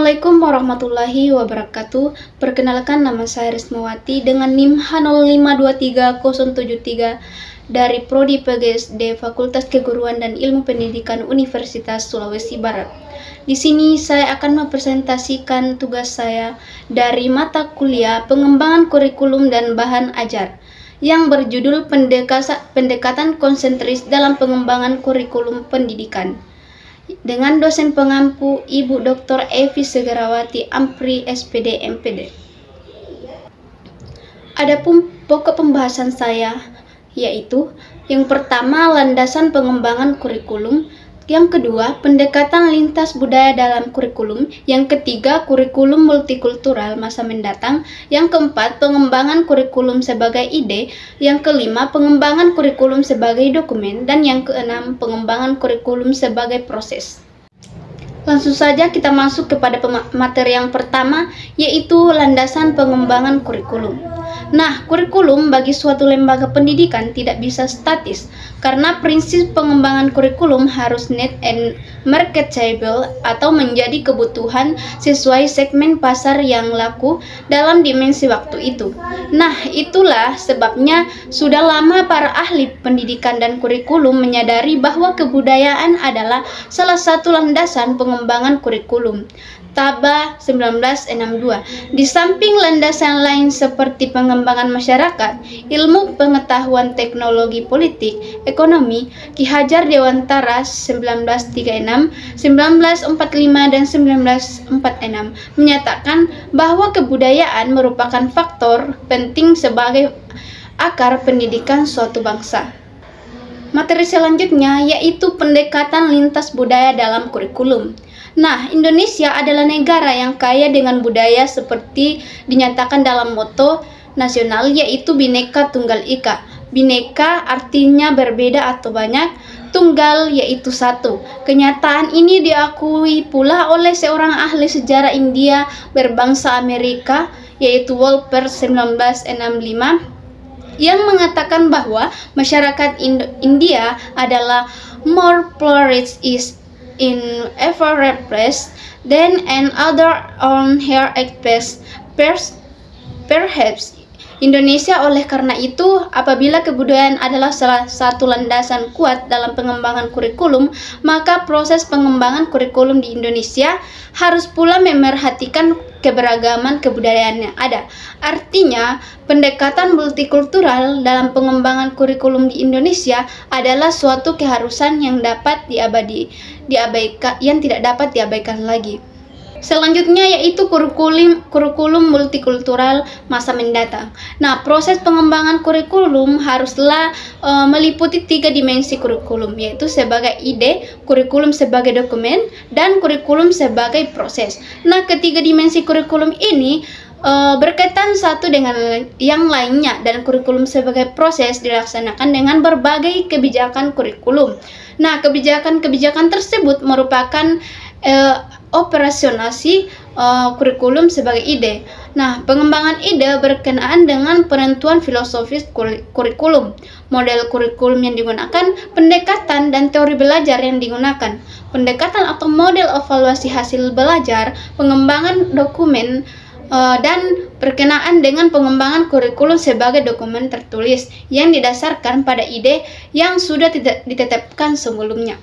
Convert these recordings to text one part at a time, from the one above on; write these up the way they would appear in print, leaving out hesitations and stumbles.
Assalamualaikum warahmatullahi wabarakatuh. Perkenalkan, nama saya Rismawati dengan NIM H0523073 dari Prodi PGSD Fakultas Keguruan dan Ilmu Pendidikan Universitas Sulawesi Barat. Di sini saya akan mempresentasikan tugas saya dari mata kuliah Pengembangan Kurikulum dan Bahan Ajar yang berjudul Pendekatan Konsentris dalam Pengembangan Kurikulum Pendidikan, dengan dosen pengampu Ibu Dr. Evi Segarawati Ampri SPD MPD. Adapun pokok pembahasan saya yaitu yang pertama, landasan pengembangan kurikulum; yang kedua, pendekatan lintas budaya dalam kurikulum; yang ketiga, kurikulum multikultural masa mendatang; yang keempat, pengembangan kurikulum sebagai ide; yang kelima, pengembangan kurikulum sebagai dokumen; dan yang keenam, pengembangan kurikulum sebagai proses. Langsung saja kita masuk kepada materi yang pertama, yaitu landasan pengembangan kurikulum. Nah, kurikulum bagi suatu lembaga pendidikan tidak bisa statis, karena prinsip pengembangan kurikulum harus net and marketable atau menjadi kebutuhan sesuai segmen pasar yang laku dalam dimensi waktu itu. Nah, itulah sebabnya sudah lama para ahli pendidikan dan kurikulum menyadari bahwa kebudayaan adalah salah satu landasan pengembangan kurikulum. Taba 1962. Di samping landasan lain seperti pengembangan masyarakat, ilmu pengetahuan, teknologi, politik, ekonomi, Ki Hajar Dewantara 1936, 1945, dan 1946 menyatakan bahwa kebudayaan merupakan faktor penting sebagai akar pendidikan suatu bangsa. Materi selanjutnya yaitu pendekatan lintas budaya dalam kurikulum. Nah, Indonesia adalah negara yang kaya dengan budaya seperti dinyatakan dalam moto nasional, yaitu Bhinneka Tunggal Ika. Bhinneka artinya berbeda atau banyak, tunggal yaitu satu. Kenyataan ini diakui pula oleh seorang ahli sejarah India berbangsa Amerika, yaitu Wolper 1965, yang mengatakan bahwa masyarakat India adalah more pluralistic in every place than an other on her aspects. Perhaps Indonesia. Oleh karena itu, apabila kebudayaan adalah salah satu landasan kuat dalam pengembangan kurikulum, maka proses pengembangan kurikulum di Indonesia harus pula memerhatikan keberagaman kebudayaan yang ada. Artinya, pendekatan multikultural dalam pengembangan kurikulum di Indonesia adalah suatu keharusan yang tidak dapat diabaikan lagi. Selanjutnya yaitu kurikulum multikultural masa mendatang. Nah, proses pengembangan kurikulum haruslah meliputi 3 dimensi kurikulum, yaitu sebagai ide, kurikulum sebagai dokumen, dan kurikulum sebagai proses. Nah, ketiga dimensi kurikulum ini berkaitan satu dengan yang lainnya, dan kurikulum sebagai proses dilaksanakan dengan berbagai kebijakan kurikulum. Nah, kebijakan tersebut merupakan operasionalisasi kurikulum sebagai ide. Nah, pengembangan ide berkenaan dengan penentuan filosofis kurikulum, model kurikulum yang digunakan, pendekatan dan teori belajar yang digunakan, pendekatan atau model evaluasi hasil belajar, pengembangan dokumen, dan berkenaan dengan pengembangan kurikulum sebagai dokumen tertulis yang didasarkan pada ide yang sudah ditetapkan sebelumnya.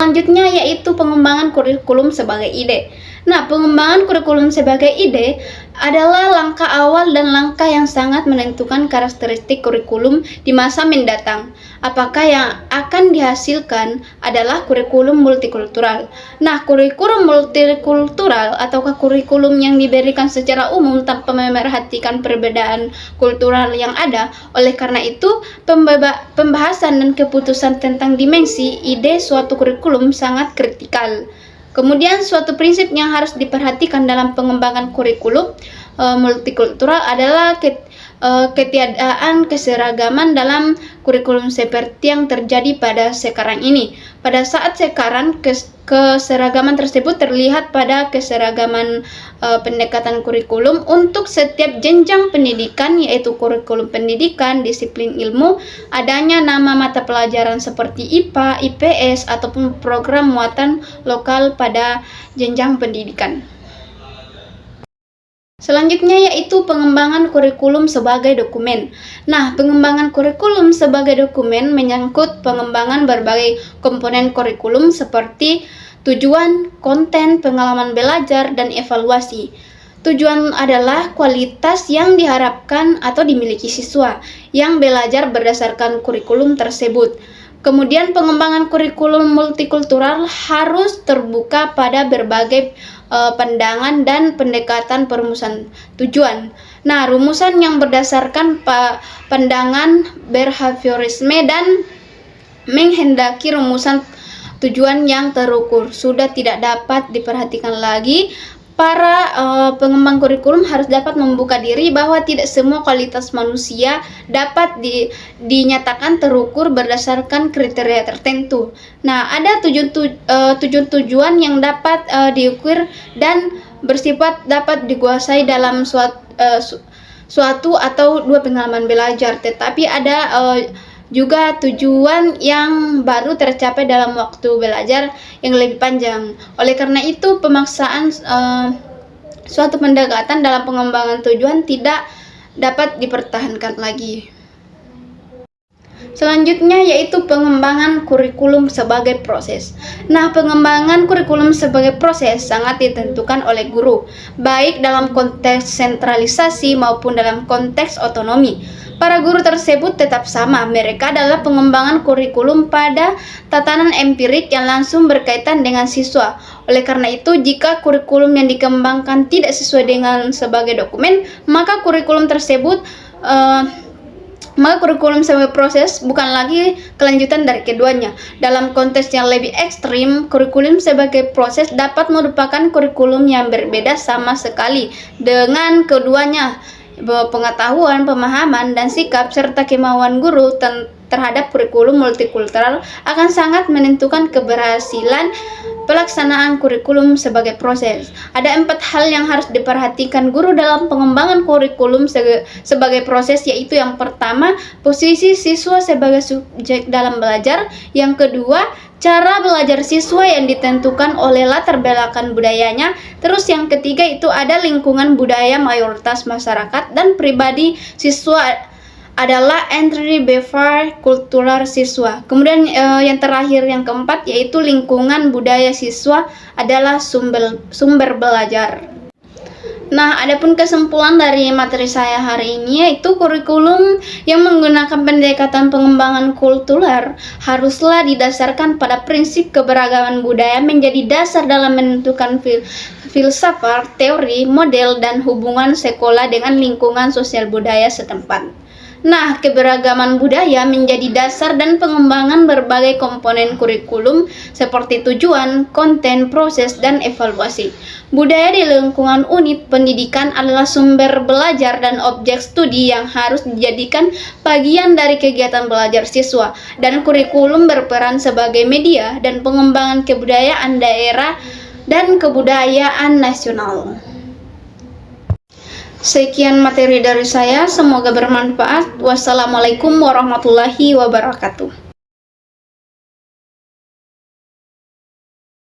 Selanjutnya yaitu pengembangan kurikulum sebagai ide. Nah, pengembangan kurikulum sebagai ide adalah langkah awal dan langkah yang sangat menentukan karakteristik kurikulum di masa mendatang. Apakah yang akan dihasilkan adalah kurikulum multikultural. Nah, kurikulum multikultural ataukah kurikulum yang diberikan secara umum tanpa memerhatikan perbedaan kultural yang ada. Oleh karena itu, pembahasan dan keputusan tentang dimensi ide suatu kurikulum sangat kritikal. Kemudian suatu prinsip yang harus diperhatikan dalam pengembangan kurikulum multikultural adalah ketiadaan keseragaman dalam kurikulum seperti yang terjadi pada sekarang ini. Pada saat sekarang, keseragaman tersebut terlihat pada keseragaman pendekatan kurikulum untuk setiap jenjang pendidikan, yaitu kurikulum pendidikan, disiplin ilmu, adanya nama mata pelajaran seperti IPA, IPS, ataupun program muatan lokal pada jenjang pendidikan. Selanjutnya yaitu pengembangan kurikulum sebagai dokumen. Nah, pengembangan kurikulum sebagai dokumen menyangkut pengembangan berbagai komponen kurikulum seperti tujuan, konten, pengalaman belajar, dan evaluasi. Tujuan adalah kualitas yang diharapkan atau dimiliki siswa yang belajar berdasarkan kurikulum tersebut. Kemudian pengembangan kurikulum multikultural harus terbuka pada berbagai pandangan dan pendekatan perumusan tujuan. Nah, rumusan yang berdasarkan pandangan behaviorisme dan menghendaki rumusan tujuan yang terukur sudah tidak dapat diperhatikan lagi. Para pengembang kurikulum harus dapat membuka diri bahwa tidak semua kualitas manusia dapat dinyatakan terukur berdasarkan kriteria tertentu. Nah, ada tujuan yang dapat diukur dan bersifat dapat dikuasai dalam suatu atau dua pengalaman belajar, tetapi ada juga tujuan yang baru tercapai dalam waktu belajar yang lebih panjang. Oleh karena itu, pemaksaan suatu pendekatan dalam pengembangan tujuan tidak dapat dipertahankan lagi. Selanjutnya yaitu pengembangan kurikulum sebagai proses. Nah, pengembangan kurikulum sebagai proses sangat ditentukan oleh guru, baik dalam konteks sentralisasi maupun dalam konteks otonomi. Para guru tersebut tetap sama, mereka adalah pengembangan kurikulum pada tatanan empirik yang langsung berkaitan dengan siswa. Oleh karena itu, jika kurikulum yang dikembangkan tidak sesuai dengan sebagai dokumen, maka kurikulum sebagai proses bukan lagi kelanjutan dari keduanya. Dalam konteks yang lebih ekstrim, kurikulum sebagai proses dapat merupakan kurikulum yang berbeda sama sekali dengan keduanya. Pengetahuan, pemahaman, dan sikap serta kemauan guru terhadap kurikulum multikultural akan sangat menentukan keberhasilan pelaksanaan kurikulum sebagai proses. Ada 4 hal yang harus diperhatikan guru dalam pengembangan kurikulum sebagai proses, yaitu yang pertama, posisi siswa sebagai subjek dalam belajar. Yang kedua, cara belajar siswa yang ditentukan oleh latar belakang budayanya. Terus yang ketiga itu ada lingkungan budaya mayoritas masyarakat dan pribadi siswa adalah entry behavior kultural siswa. Kemudian yang terakhir yang keempat yaitu lingkungan budaya siswa adalah sumber belajar. Nah, adapun kesimpulan dari materi saya hari ini yaitu kurikulum yang menggunakan pendekatan pengembangan kultural haruslah didasarkan pada prinsip keberagaman budaya menjadi dasar dalam menentukan filsafat, teori, model, dan hubungan sekolah dengan lingkungan sosial budaya setempat. Nah, keberagaman budaya menjadi dasar dan pengembangan berbagai komponen kurikulum seperti tujuan, konten, proses, dan evaluasi. Budaya di lingkungan unit pendidikan adalah sumber belajar dan objek studi yang harus dijadikan bagian dari kegiatan belajar siswa, dan kurikulum berperan sebagai media dan pengembangan kebudayaan daerah dan kebudayaan nasional. Sekian materi dari saya, semoga bermanfaat. Wassalamualaikum warahmatullahi wabarakatuh.